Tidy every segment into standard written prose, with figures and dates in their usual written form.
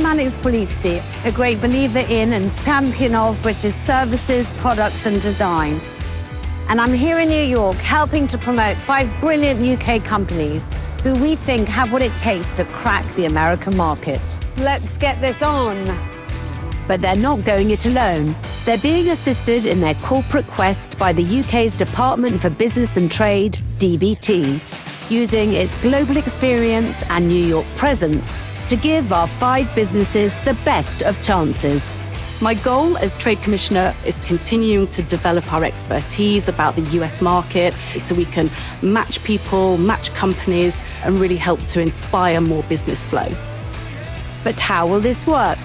Alex Polizzi, a great believer in and champion of British services, products and design. And I'm here in New York helping to promote 5 brilliant UK companies who we think have what it takes to crack the American market. Let's get this on. But they're not going it alone. They're being assisted in their corporate quest by the UK's Department for Business and Trade, DBT, using its global experience and New York presence to give our 5 businesses the best of chances. My goal as Trade Commissioner is continuing to develop our expertise about the US market so we can match people, match companies, and really help to inspire more business flow. But how will this work?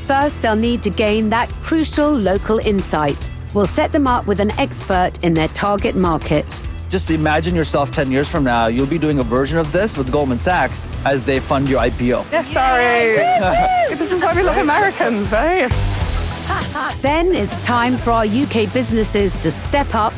First, they'll need to gain that crucial local insight. We'll set them up with an expert in their target market. Just imagine yourself 10 years from now, you'll be doing a version of this with Goldman Sachs as they fund your IPO. Yeah, sorry. This is why we love Americans, right? Then it's time for our UK businesses to step up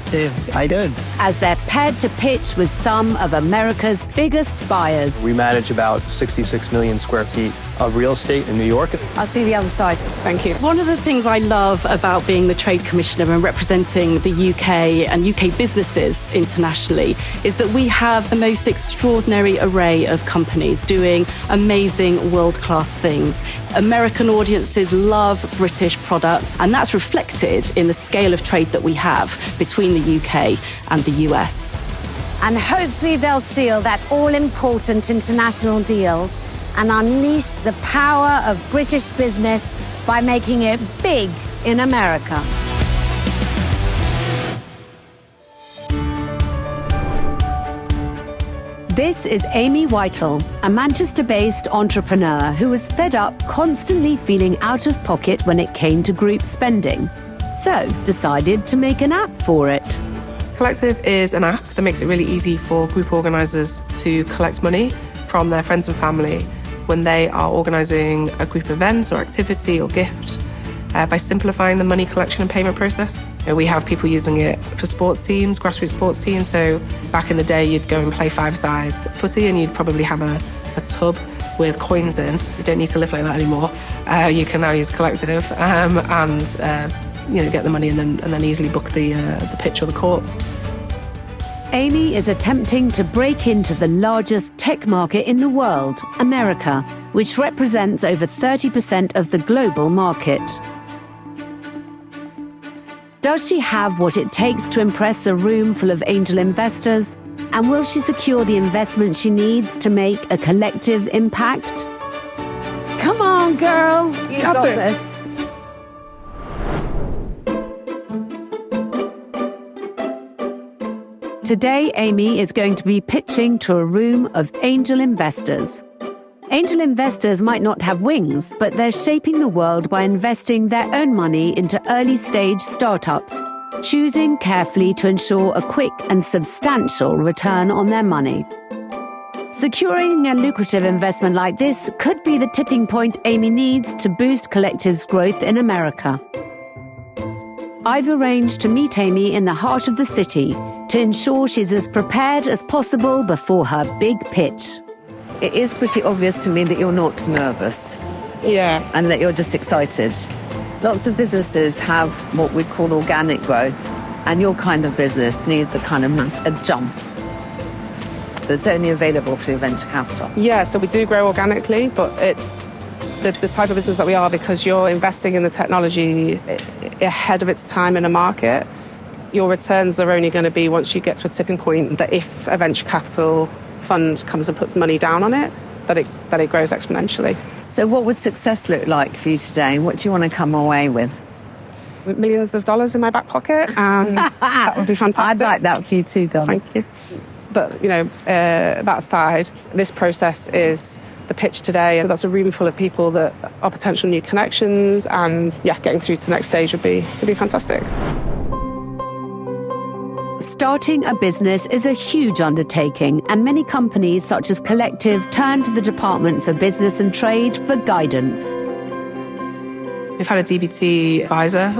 I did. as they're paired to pitch with some of America's biggest buyers. We manage about 66 million square feet of real estate in New York. I'll see the other side. Thank you. One of the things I love about being the Trade Commissioner and representing the UK and UK businesses internationally is that we have the most extraordinary array of companies doing amazing world-class things. American audiences love British products, and that's reflected in the scale of trade that we have between the UK and the US. And hopefully they'll steal that all-important international deal and unleash the power of British business by making it big in America. This is Amy Whitell, a Manchester-based entrepreneur who was fed up constantly feeling out of pocket when it came to group spending, so decided to make an app for it. Collctiv is an app that makes it really easy for group organisers to collect money from their friends and family when they are organising a group event or activity or gift by simplifying the money collection and payment process. We have people using it for sports teams, grassroots sports teams. So back in the day, you'd go and play 5-a-side footy and you'd probably have a tub with coins in. You don't need to live like that anymore. You can now use Collctiv and get the money and then easily book the pitch or the court. Amy is attempting to break into the largest tech market in the world, America, which represents over 30% of the global market. Does she have what it takes to impress a room full of angel investors? And will she secure the investment she needs to make a collective impact? Come on, girl. You got this. Today, Amy is going to be pitching to a room of angel investors. Angel investors might not have wings, but they're shaping the world by investing their own money into early-stage startups, choosing carefully to ensure a quick and substantial return on their money. Securing a lucrative investment like this could be the tipping point Amy needs to boost Collective's growth in America. I've arranged to meet Amy in the heart of the city to ensure she's as prepared as possible before her big pitch. It is pretty obvious to me that you're not nervous. Yeah. And that you're just excited. Lots of businesses have what we call organic growth, and your kind of business needs a kind of a jump that's only available through venture capital. Yeah, so we do grow organically, but it's the type of business that we are because you're investing in the technology ahead of its time in a market. Your returns are only going to be once you get to a tipping point that if a venture capital fund comes and puts money down on it, that it grows exponentially. So what would success look like for you today? What do you want to come away with? Millions of dollars in my back pocket, and that would be fantastic. I'd like that for you too, darling. Thank you. But, that aside, this process is the pitch today. So that's a room full of people that are potential new connections, and getting through to the next stage would be fantastic. Starting a business is a huge undertaking, and many companies such as Collctiv turn to the Department for Business and Trade for guidance. We've had a DBT advisor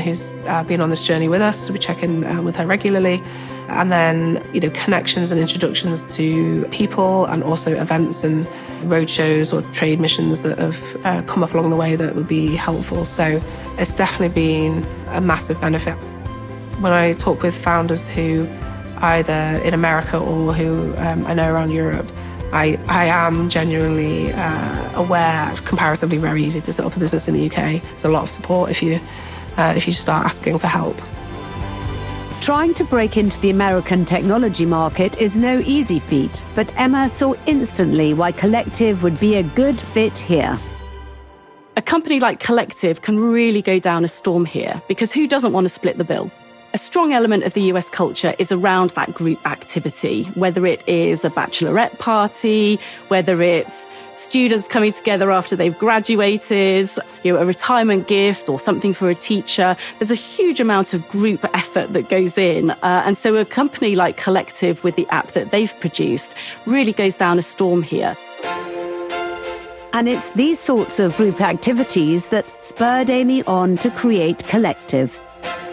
who's been on this journey with us, so we check in with her regularly. And then, connections and introductions to people and also events and roadshows or trade missions that have come up along the way that would be helpful. So it's definitely been a massive benefit. When I talk with founders who either in America or who I know around Europe, I am genuinely aware it's comparatively very easy to set up a business in the UK. There's a lot of support if you start asking for help. Trying to break into the American technology market is no easy feat, but Emma saw instantly why Collctiv would be a good fit here. A company like Collctiv can really go down a storm here, because who doesn't want to split the bill? A strong element of the US culture is around that group activity, whether it is a bachelorette party, whether it's students coming together after they've graduated, a retirement gift or something for a teacher. There's a huge amount of group effort that goes in. And so a company like Collctiv with the app that they've produced really goes down a storm here. And it's these sorts of group activities that spurred Amy on to create Collctiv.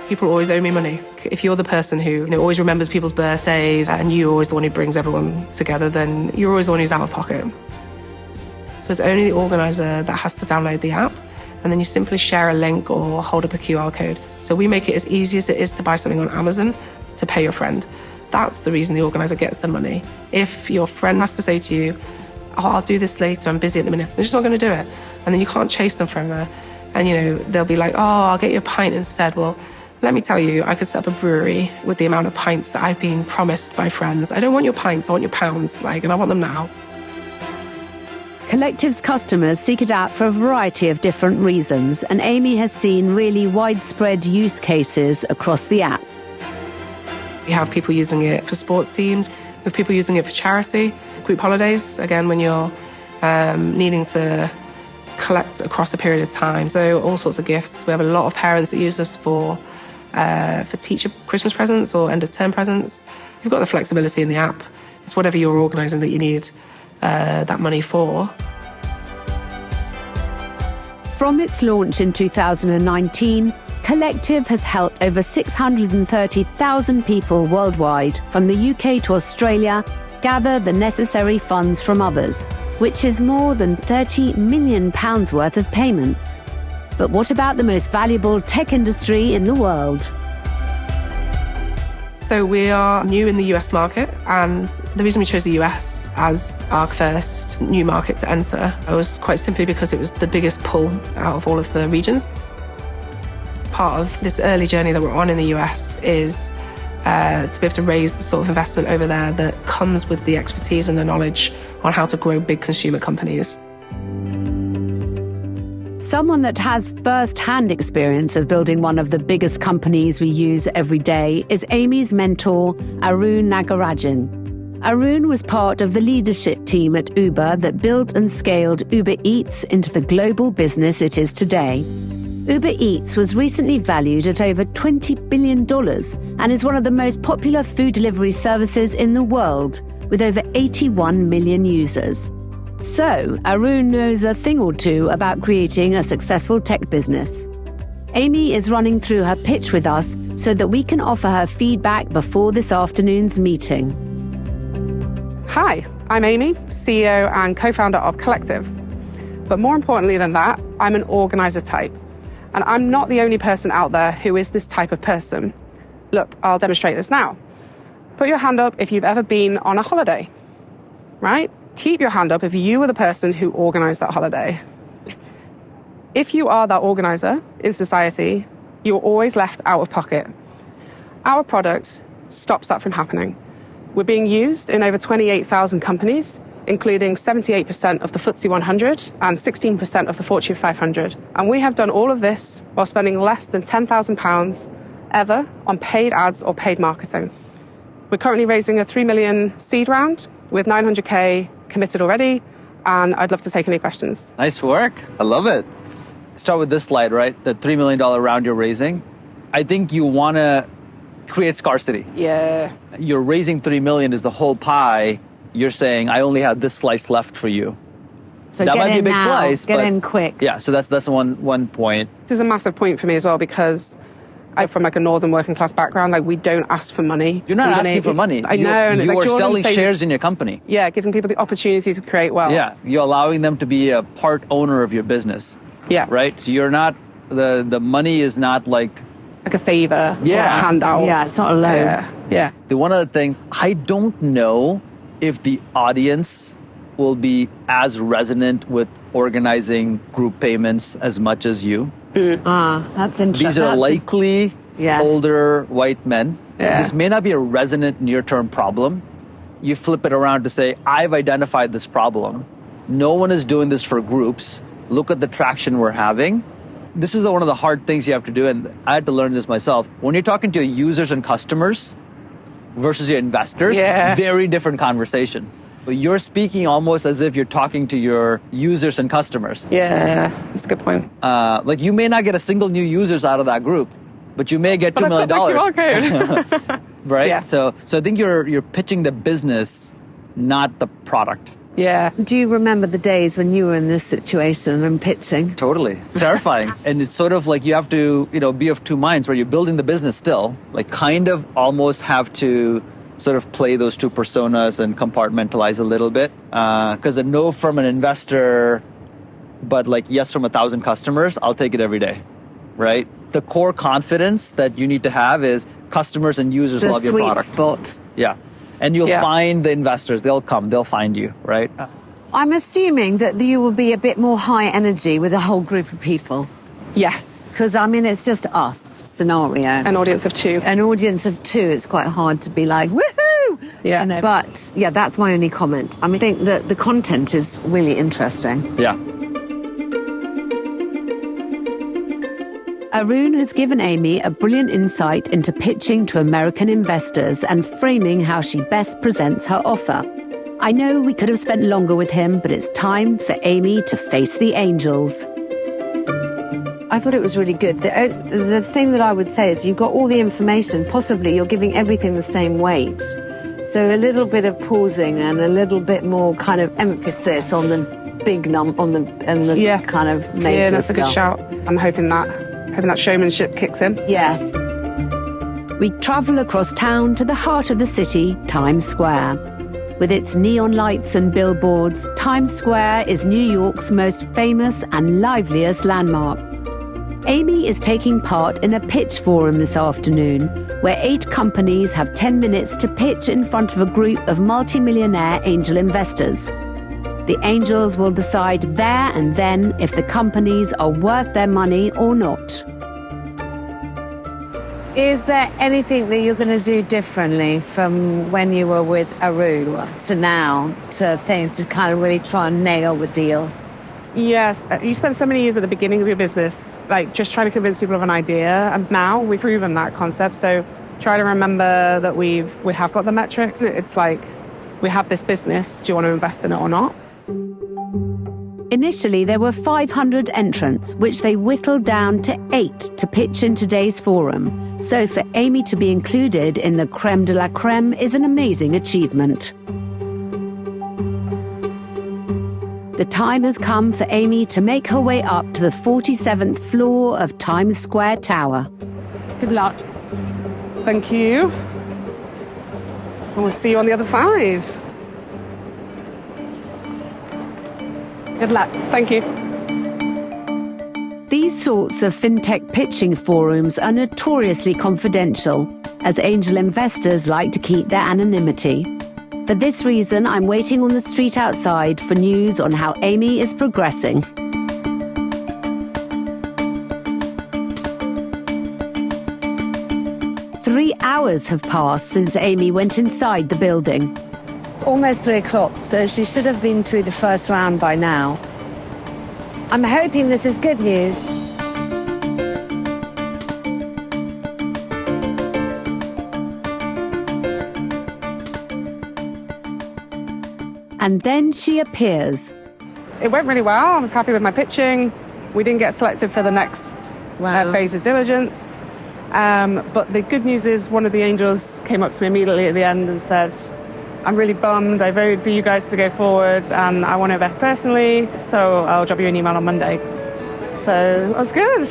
People always owe me money. If you're the person who always remembers people's birthdays and you're always the one who brings everyone together, then you're always the one who's out of pocket. So it's only the organizer that has to download the app, and then you simply share a link or hold up a QR code. So we make it as easy as it is to buy something on Amazon to pay your friend. That's the reason the organizer gets the money. If your friend has to say to you, "Oh, I'll do this later, I'm busy at the minute," they're just not going to do it. And then you can't chase them forever. And they'll be like, "Oh, I'll get you a pint instead." Well, let me tell you, I could set up a brewery with the amount of pints that I've been promised by friends. I don't want your pints, I want your pounds, and I want them now. Collctiv's customers seek it out for a variety of different reasons, and Amy has seen really widespread use cases across the app. We have people using it for sports teams, we have people using it for charity, group holidays, again, when you're needing to collect across a period of time. So all sorts of gifts. We have a lot of parents that use us for teacher Christmas presents or end of term presents. You've got the flexibility in the app. It's whatever you're organising that you need that money for. From its launch in 2019, Collctiv has helped over 630,000 people worldwide, from the UK to Australia, gather the necessary funds from others, which is more than £30 million worth of payments. But what about the most valuable tech industry in the world? So we are new in the US market, and the reason we chose the US as our first new market to enter was quite simply because it was the biggest pull out of all of the regions. Part of this early journey that we're on in the US is to be able to raise the sort of investment over there that comes with the expertise and the knowledge on how to grow big consumer companies. Someone that has first-hand experience of building one of the biggest companies we use every day is Amy's mentor, Arun Nagarajan. Arun was part of the leadership team at Uber that built and scaled Uber Eats into the global business it is today. Uber Eats was recently valued at over $20 billion and is one of the most popular food delivery services in the world, with over 81 million users. So, Arun knows a thing or two about creating a successful tech business. Amy is running through her pitch with us so that we can offer her feedback before this afternoon's meeting. Hi, I'm Amy, CEO and co-founder of Collctiv. But more importantly than that, I'm an organizer type. And I'm not the only person out there who is this type of person. Look, I'll demonstrate this now. Put your hand up if you've ever been on a holiday, right? Keep your hand up if you were the person who organized that holiday. If you are that organizer in society, you're always left out of pocket. Our product stops that from happening. We're being used in over 28,000 companies, including 78% of the FTSE 100 and 16% of the Fortune 500. And we have done all of this while spending less than £10,000 ever on paid ads or paid marketing. We're currently raising a 3 million seed round with 900K committed already, and I'd love to take any questions. Nice work. I love it. Start with this slide, right? The $3 million round you're raising. I think you want to create scarcity. Yeah. You're raising 3 million is the whole pie. You're saying, I only have this slice left for you. So that get might be a in big now, slice, get but in quick. yeah, so that's one point. This is a massive point for me as well, because I'm from like a northern working class background. Like we don't ask for money. You're not asking for money. I know. And You like are Jordan selling says- shares in your company. Yeah, giving people the opportunity to create wealth. Yeah, you're allowing them to be a part owner of your business. Yeah. Right? So you're not, the money is not like, Like a favor. Yeah. Or a handout. Yeah, it's not a loan. Yeah. the one other thing, I don't know if the audience will be as resonant with organizing group payments as much as you. That's interesting. These are likely Yes. older white men. So Yeah. this may not be a resonant near-term problem. You flip it around to say, I've identified this problem. No one is doing this for groups. Look at the traction we're having. This is one of the hard things you have to do, and I had to learn this myself. When you're talking to your users and customers versus your investors, Yeah. very different conversation. But you're speaking almost as if you're talking to your users and customers. Yeah. That's a good point. Like you may not get a single new users out of that group, but you may get $2 million. But I've got my QR code. Right? Yeah. So I think you're pitching the business, not the product. Yeah. Do you remember the days when you were in this situation and pitching? Totally. It's terrifying. And it's sort of like you have to, be of two minds where you're building the business still, like kind of almost have to sort of play those two personas and compartmentalize a little bit. Because a no from an investor, but like yes from 1,000 customers, I'll take it every day, right? The core confidence that you need to have is customers and users The love your sweet product. spot. Yeah. And you'll Yeah. find the investors. They'll come. They'll find you, right? I'm assuming that you will be a bit more high energy with a whole group of people. Yes. Because, it's just us scenario. An audience of two. An audience of two, it's quite hard to be like, woohoo! Yeah. But, yeah, that's my only comment. I think that the content is really interesting. Yeah. Arun has given Amy a brilliant insight into pitching to American investors and framing how she best presents her offer. I know we could have spent longer with him, but it's time for Amy to face the angels. I thought it was really good. The thing that I would say is you've got all the information. Possibly you're giving everything the same weight. So a little bit of pausing and a little bit more kind of emphasis on the big and the Yeah. kind of major Yeah, that's stuff. a good shout. I'm hoping that showmanship kicks in. Yes. We travel across town to the heart of the city, Times Square. With its neon lights and billboards, Times Square is New York's most famous and liveliest landmark. Amy is taking part in a pitch forum this afternoon, where 8 companies have 10 minutes to pitch in front of a group of multimillionaire angel investors. The angels will decide there and then if the companies are worth their money or not. Is there anything that you're going to do differently from when you were with Arun to now to kind of really try and nail the deal? Yes, you spent so many years at the beginning of your business, like just trying to convince people of an idea, and now we've proven that concept. So try to remember that we have got the metrics. It's like we have this business. Do you want to invest in it or not? Initially, there were 500 entrants, which they whittled down to 8 to pitch in today's forum. So for Amy to be included in the creme de la creme is an amazing achievement. The time has come for Amy to make her way up to the 47th floor of Times Square Tower. Good luck. Thank you. And we'll see you on the other side. Good luck. Thank you. These sorts of fintech pitching forums are notoriously confidential, as angel investors like to keep their anonymity. For this reason, I'm waiting on the street outside for news on how Amy is progressing. Three hours have passed since Amy went inside the building. It's almost 3 o'clock, so she should have been through the first round by now. I'm hoping this is good news. And then she appears. It went really well. I was happy with my pitching. We didn't get selected for the next phase of diligence. But the good news is one of the angels came up to me immediately at the end and said, I'm really bummed. I voted for you guys to go forward and I want to invest personally. So I'll drop you an email on Monday. So that's good.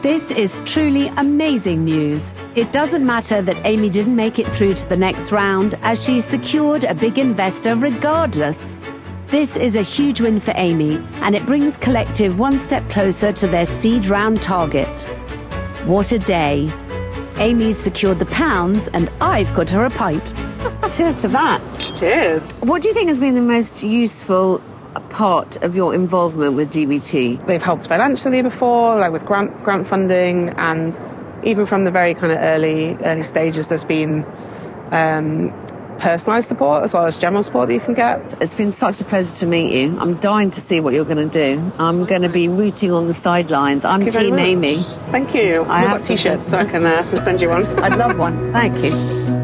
This is truly amazing news. It doesn't matter that Amy didn't make it through to the next round, as she secured a big investor regardless. This is a huge win for Amy, and it brings Collctiv one step closer to their seed round target. What a day. Amy's secured the pounds, and I've got her a pint. Cheers to that. Cheers. What do you think has been the most useful part of your involvement with DBT? They've helped financially before, like with grant funding, and even from the very kind of early stages, there's been personalised support as well as general support that you can get. It's been such a pleasure to meet you. I'm dying to see what you're going to do. I'm going to be rooting on the sidelines. I'm Team Amy. Thank you. I've got t-shirts, so I can send you one. I'd love one. Thank you.